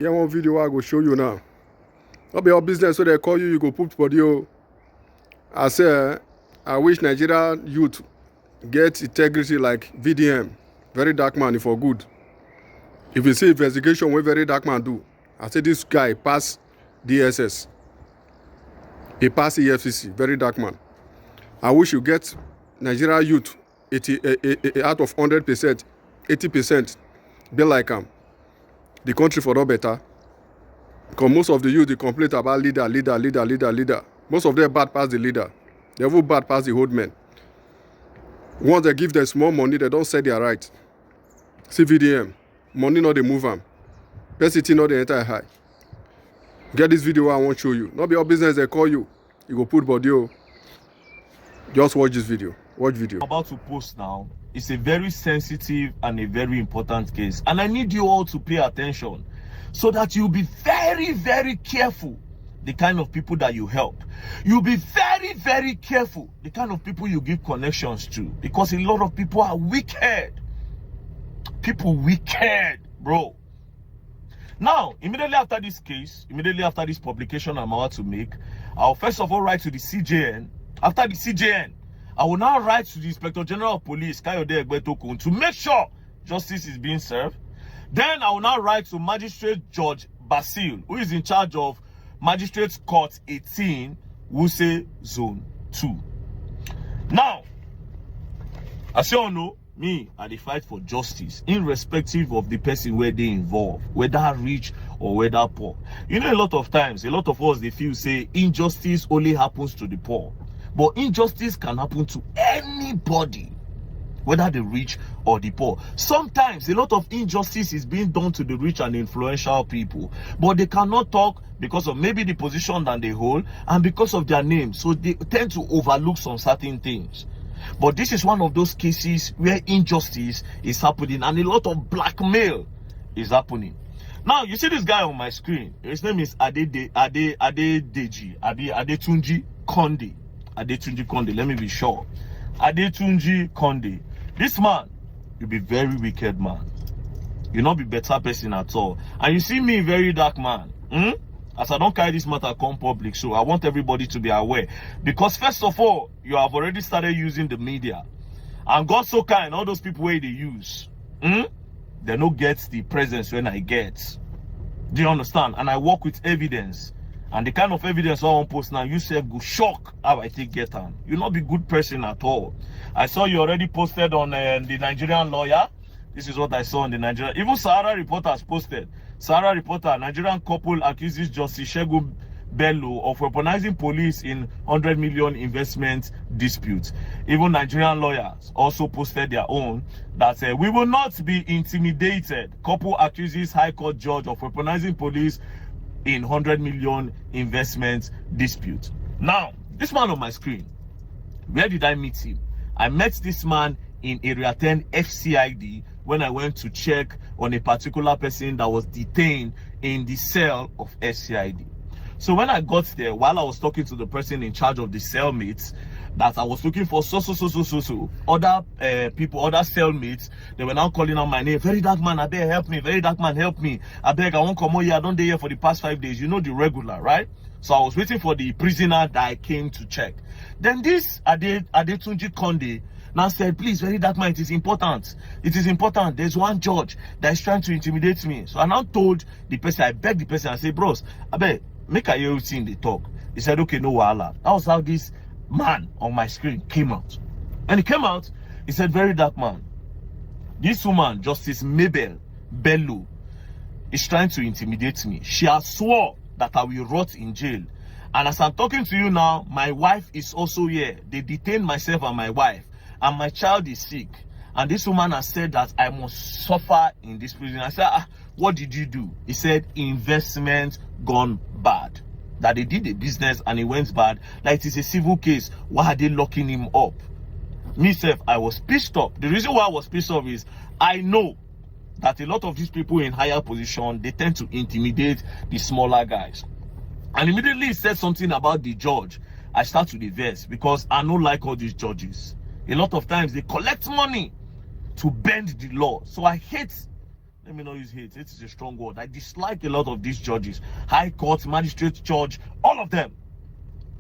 Here one video I go show you now. Not be your business, so they call you, you go put body. Oh. I say, I wish Nigeria youth get integrity like VDM, very dark man for good. If you see investigation where very dark man do, I say this guy pass DSS, he pass EFCC, very dark man. I wish you get Nigeria youth 80 out of 100%, 80% be like him. The country for no better. Because most of the youth they complain about leader. Most of them bad pass the leader. They even bad pass the old men. Once they give them small money, they don't say their right. CVDM, money not they move them. Pesity not the entire high. Get this video I want to show you. Not be your business they call you. You go put body. Oh. Just watch this video. Watch video. I'm about to post now. It's a very sensitive and a very important case. And I need you all to pay attention so that you'll be very, very careful the kind of people that you help. You'll be very, very careful the kind of people you give connections to. Because a lot of people are wicked. People wicked, bro. Now, immediately after this case, immediately after this publication I'm about to make, I'll first of all write to the CJN. After the CJN, I will now write to the Inspector General of Police, Kayode Egbetokun, to make sure justice is being served. Then I will now write to Magistrate Judge Basil, who is in charge of Magistrates Court 18, Wuse Zone 2. Now, as you all know, me, I dey fight for justice, irrespective of the person where they involve, whether rich or whether poor. You know, a lot of times, a lot of us, they feel say injustice only happens to the poor. But injustice can happen to anybody, whether the rich or the poor. Sometimes a lot of injustice is being done to the rich and influential people, but they cannot talk because of maybe the position that they hold and because of their name. So they tend to overlook some certain things. But this is one of those cases where injustice is happening and a lot of blackmail is happening. Now, you see this guy on my screen. His name is Adetunji Konde. Adetunji Konde, let me be sure. Adetunji Konde. This man, you be very wicked man. You not be better person at all. And you see me, very dark man. As I don't carry this matter come public, so I want everybody to be aware. Because first of all, you have already started using the media. And God so kind, all those people where they use, they don't get the presence when I get. Do you understand? And I work with evidence. And the kind of evidence I want post now, you say go shock how I take get on. You not be good person at all. I saw you already posted on the Nigerian lawyer. This is what I saw on the Nigerian. Even Sahara Reporters posted. Sahara Reporter, Nigerian couple accuses Justice Segun Bello of weaponizing police in 100 million investment dispute. Even Nigerian lawyers also posted their own that we will not be intimidated. Couple accuses High Court judge of weaponizing police in 100 million investment dispute. Now, this man on my screen, where did I meet him? I met this man in Area 10 FCID when I went to check on a particular person that was detained in the cell of FCID. So when I got there, while I was talking to the person in charge of the cellmates, that I was looking for other people, other cellmates, they were now calling out my name. Very dark man, I beg, help me. Very dark man, help me. I beg, I won't come over here. I don't stay here for the past 5 days. You know the regular, right? So I was waiting for the prisoner that I came to check. Then this Adetunji Konde now said, please, very dark man, it is important. It is important. There's one judge that is trying to intimidate me. So I now told the person, I begged the person, I said, bros, I beg, make a hear everything they talk. He said, okay, no wahala. That was how this man on my screen came out. And he came out, he said, very dark man, this woman, Justice Mabel Bello, is trying to intimidate me. She has swore that I will rot in jail. And as I'm talking to you now, my wife is also here. They detained myself and my wife. And my child is sick. And this woman has said that I must suffer in this prison. I said, what did you do? He said, investment gone bad. That they did a business and it went bad. Like it is a civil case. Why are they locking him up? Myself, I was pissed off. The reason why I was pissed off is I know that a lot of these people in higher position, they tend to intimidate the smaller guys. And immediately he said something about the judge. I start to diverse because I don't like all these judges. A lot of times they collect money to bend the law. So I hate let me not use hate. It is a strong word. I dislike a lot of these judges, high court, magistrate judge, all of them.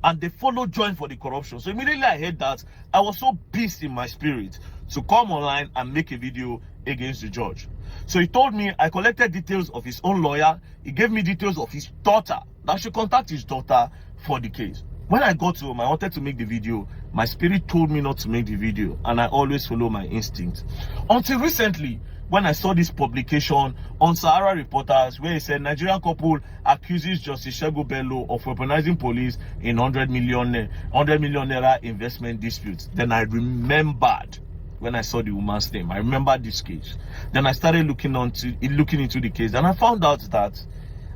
And they follow join for the corruption. So immediately I heard that, I was so pissed in my spirit to come online and make a video against the judge. So he told me, I collected details of his own lawyer. He gave me details of his daughter, that I should contact his daughter for the case. When I got home, I wanted to make the video. My spirit told me not to make the video, and I always follow my instinct. Until recently, when I saw this publication on Sahara Reporters, where it said Nigerian couple accuses Justice Segun Bello of weaponizing police in 100 million naira investment dispute. Then I remembered, when I saw the woman's name, I remembered this case. Then I started looking into the case, and I found out that,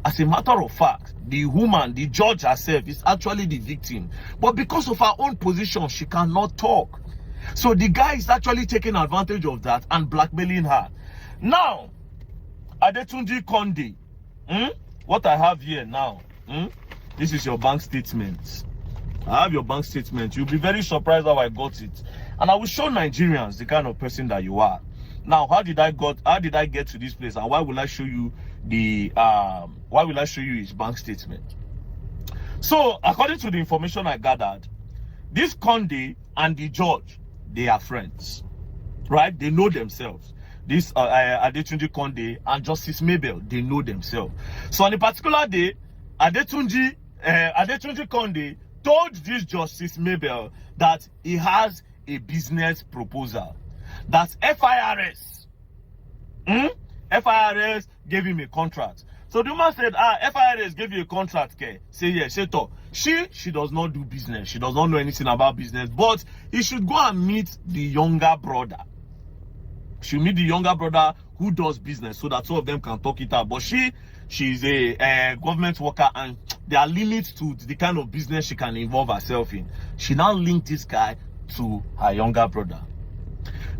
as a matter of fact, the woman, the judge herself, is actually the victim. But because of her own position, she cannot talk. So the guy is actually taking advantage of that and blackmailing her. Now, Adetunji Conde, what I have here now, this is your bank statement. I have your bank statement. You'll be very surprised how I got it. And I will show Nigerians the kind of person that you are. Now, how did I get to this place, and why will I show you his bank statement? So, according to the information I gathered, this Conde and the judge, they are friends, right? They know themselves. This Adetunji Conde and Justice Mabel, they know themselves. So on a particular day, Adetunji Conde told this Justice Mabel that he has a business proposal. That FIRS gave him a contract. So the woman said, FIRS gave you a contract, okay? Say yes, say to. She does not do business. She does not know anything about business. But he should go and meet the younger brother. She'll meet the younger brother who does business, so that two of them can talk it out. But she's a government worker, and there are limits to the kind of business she can involve herself in. She now linked this guy to her younger brother.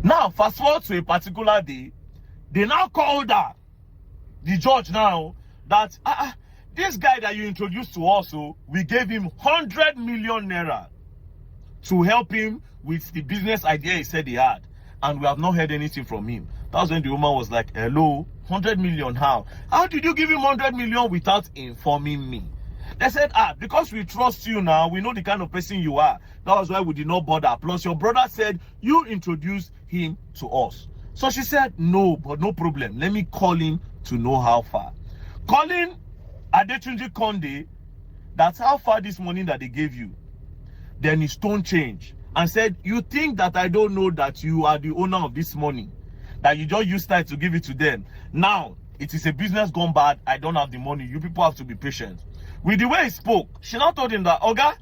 Now, fast forward to a particular day, they now called her, the judge now, that this guy that you introduced to us, we gave him 100 million naira to help him with the business idea he said he had. And we have not heard anything from him. That was when the woman was like, hello, 100 million, how? How did you give him 100 million without informing me? They said, because we trust you now, we know the kind of person you are. That was why we did not bother. Plus, your brother said you introduced him to us. So she said, no, but no problem. Let me call him to know how far. Calling Adetunji Conde, that's how far this money that they gave you. Then his tone changed and said, you think that I don't know that you are the owner of this money? That you just used that to give it to them. Now, it is a business gone bad. I don't have the money. You people have to be patient. With the way he spoke, she now told him that, Oga,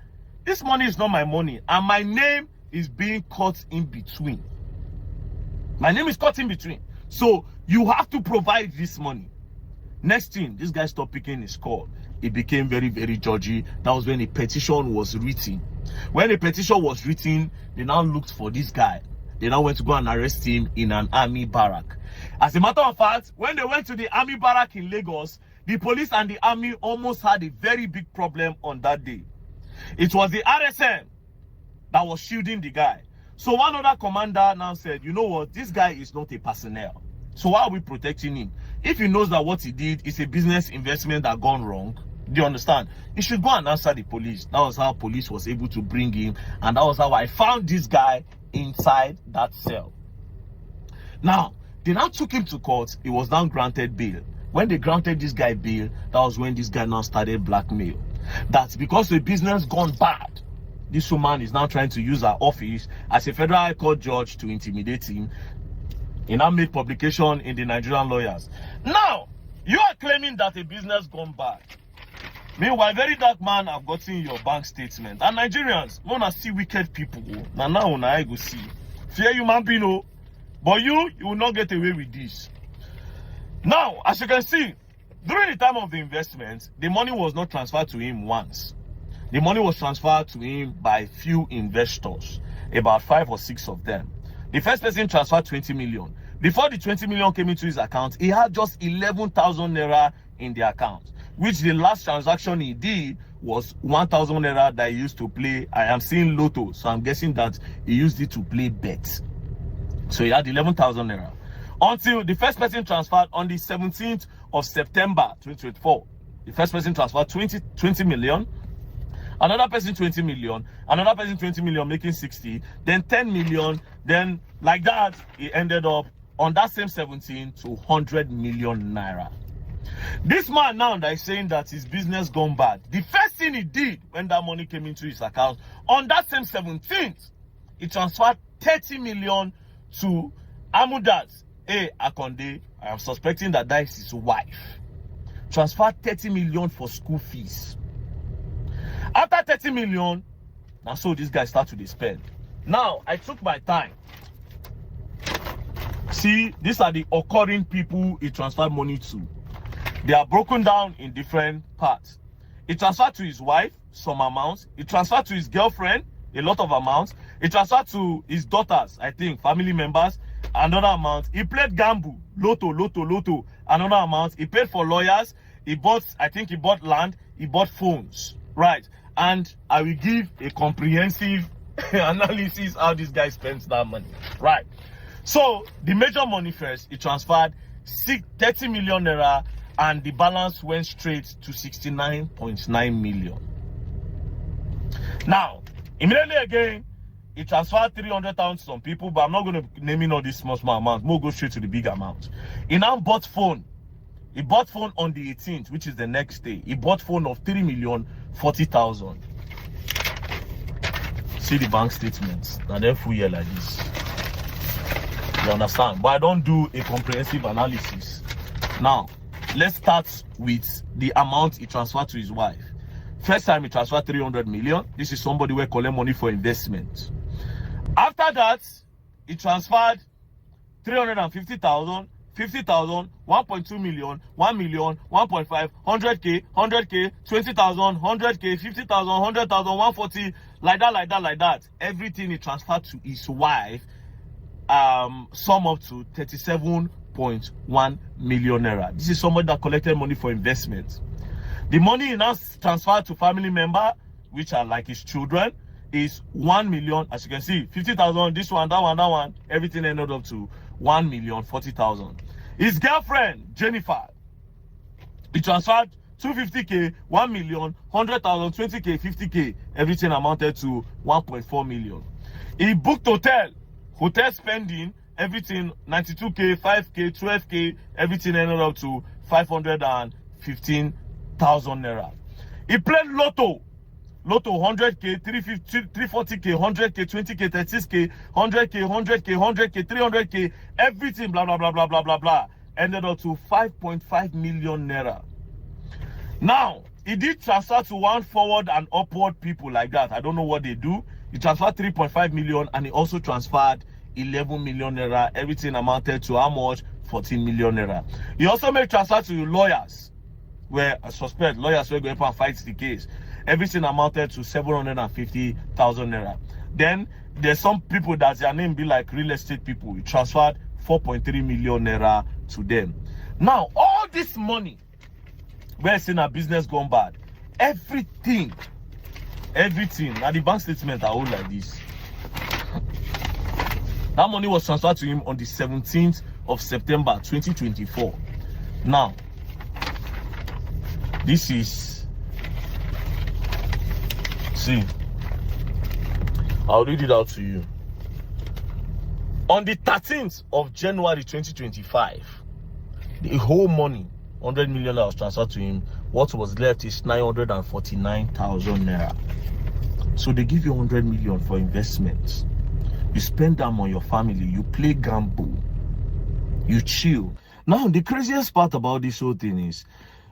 this money is not my money. And my name is being cut in between. My name is cut in between. So, you have to provide this money. Next thing, this guy stopped picking his call. It became very, very judgy. That was when a petition was written. When a petition was written, they now looked for this guy. They now went to go and arrest him in an army barrack. As a matter of fact, when they went to the army barrack in Lagos, the police and the army almost had a very big problem on that day. It was the RSM that was shielding the guy. So one other commander now said, you know what, this guy is not a personnel. So why are we protecting him? If he knows that what he did is a business investment that gone wrong, do you understand? He should go and answer the police. That was how police was able to bring him. And that was how I found this guy inside that cell. Now, they now took him to court. He was now granted bail. When they granted this guy bail, that was when this guy now started blackmail. That's because the business gone bad. This woman is now trying to use her office as a federal high court judge to intimidate him. He now made publication in the Nigerian Lawyers. Now, you are claiming that a business gone bad. Meanwhile, very dark man have gotten your bank statement. And Nigerians, wanna see wicked people. Now I go see. Fear human being, but you will not get away with this. Now, as you can see, during the time of the investment, the money was not transferred to him once. The money was transferred to him by few investors, about 5 or 6 of them. The first person transferred 20 million. Before the 20 million came into his account, he had just 11,000 naira in the account, which the last transaction he did was 1,000 naira that he used to play. I am seeing Lotto, so I'm guessing that he used it to play bets. So he had 11,000 naira. until the first person transferred on the 17th of September 2024. The first person transferred 20 million, another person 20 million, another person 20 million, making 60, then 10 million, then like that, it ended up on that same 17 to 100 million naira. This man now that is saying that his business gone bad, the first thing he did when that money came into his account, on that same 17th, he transferred 30 million to Amudat A. Akonde. I am suspecting that that is his wife. Transferred 30 million for school fees. After 30 million, now so this guy started to spend. Now, I took my time. See, these are the occurring people he transferred money to. They are broken down in different parts. He transferred to his wife some amounts. He transferred to his girlfriend a lot of amounts. He transferred to his daughters, I think, family members, another amount. He played gamble, lotto, another amount. He paid for lawyers. He bought, I think he bought land. He bought phones, right? And I will give a comprehensive analysis how this guy spends that money, right? So the major money first, he transferred 30 million naira, and the balance went straight to 69.9 million. Now, immediately again, he transferred 300,000 to some people, but I'm not going to name in all these small amounts. We'll go straight to the big amount. He now bought phone. He bought phone on the 18th, which is the next day. He bought phone of 3,040,000. See the bank statements. Now they're full year like this. You understand? But I don't do a comprehensive analysis. Now, let's start with the amount he transferred to his wife. First time he transferred 300 million. This is somebody who collect money for investment. After that, he transferred 350,000, 50,000, 1.2 million, 1 million, 1.5, 100K, 100K, 20,000, 100K, 50,000, 100,000, 140, like that. Everything he transferred to his wife sum up to 37.1 million naira. This is somebody that collected money for investment. The money he now transferred to family member, which are like his children, is 1 million. As you can see, 50,000, this one, that one, everything ended up to 1,040,000. His girlfriend, Jennifer, he transferred 250K, 1 million, 100,000, 20K, 50K, everything amounted to 1.4 million. He booked hotel spending, everything 92K, 5K, 12K, everything ended up to 515,000 naira. He played lotto 100K, 350, 340K, 100K, 20K, 30K, 100K, 100K, 100K, 300K, everything blah, ended up to 5.5 million naira. Now, he did transfer to one forward and upward people like that. I don't know what they do. He transferred 3.5 million, and he also transferred 11 million naira. Everything amounted to how much? 14 million naira. He also made transfer to lawyers, where I suspect lawyers were going to fight the case. Everything amounted to 750,000 naira. Then there's some people that their name be like real estate people. He transferred 4.3 million naira to them. Now, all this money, we're seeing a business gone bad. Everything. Now the bank statement are all like this. That money was transferred to him on the 17th of September 2024. Now, this is, see, I'll read it out to you. On the 13th of January 2025, the whole money, 100 million was transferred to him. What was left is 949,000 naira. So they give you 100 million for investments. You spend them on your family. You play gamble. You chill. Now, the craziest part about this whole thing is,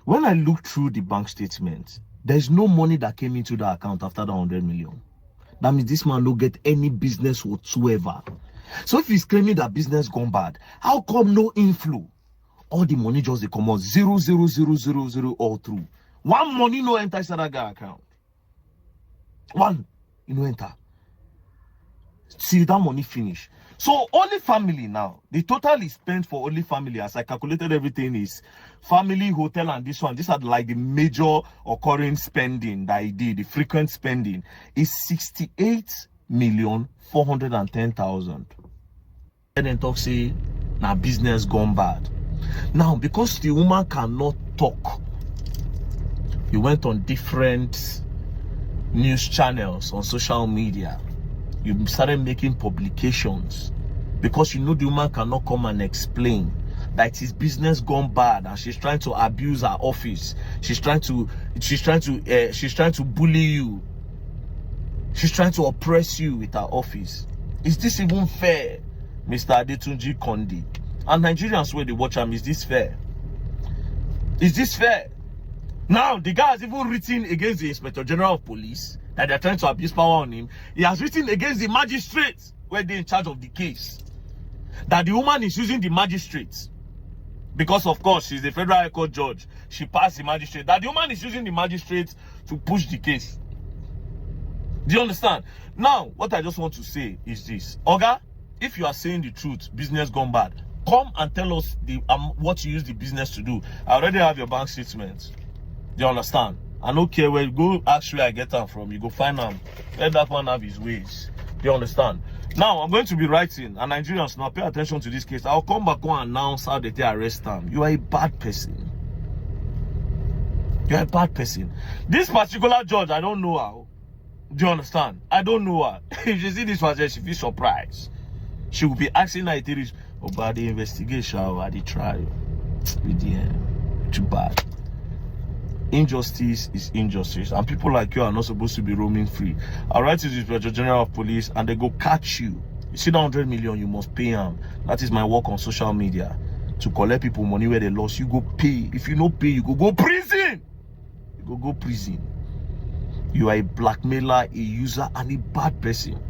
when I look through the bank statement, there's no money that came into the account after the 100 million. That means this man don't get any business whatsoever. So if he's claiming that business gone bad, how come no inflow? All the money just they come out 0,000 all through. One money no enter inside that guy account. One, you know, enter. See that money finish. So only family now, the total is spent for only family, as I calculated everything, is family, hotel, and this one. These are like the major occurring spending that I did. The frequent spending is 68,410,000. And then talk say Now business gone bad. Now, because the woman cannot talk, you went on different news channels on social media. You started making publications because you know the woman cannot come and explain that it is business gone bad and she's trying to abuse her office. She's trying to bully you. She's trying to oppress you with her office. Is this even fair, Mr. Adetunji Conde? And Nigerians where they watch him, is this fair? Is this fair? Now, the guy has even written against the Inspector General of Police that they're trying to abuse power on him. He has written against the magistrates where they're in charge of the case, that the woman is using the magistrates because, of course, she's a Federal High Court judge. She passed the magistrate. That the woman is using the magistrates to push the case. Do you understand? Now, what I just want to say is this. Oga, if you are saying the truth, business gone bad, come and tell us what you use the business to do. I already have your bank statements. Do you understand? I don't care where you go, ask where I get them from. You go find them. Let that man have his ways. Do you understand? Now, I'm going to be writing, and Nigerians now pay attention to this case. I'll come back and announce how they arrest them. You are a bad person. You are a bad person. This particular judge, I don't know how. Do you understand? I don't know her. If you see this one, she feels surprised. She will be asking her about the investigation, about the trial. Too bad. Injustice is injustice, and people like you are not supposed to be roaming free. I'll write to the Inspector General of Police and they go catch you. You see that 100 million, you must pay them. That is my work on social media. To collect people money where they lost, you go pay. If you don't pay, you go prison. You go prison. You are a blackmailer, a user, and a bad person.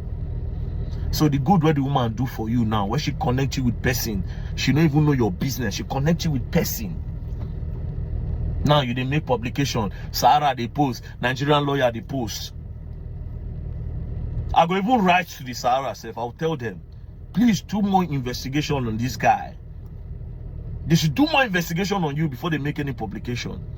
So the good what the woman do for you now, where she connect you with person, she don't even know your business. She connect you with person. Now you didn't make publication. Sahara they post, Nigerian lawyer they post. I go even write to the Sahara self. I'll tell them, please do more investigation on this guy. They should do more investigation on you before they make any publication.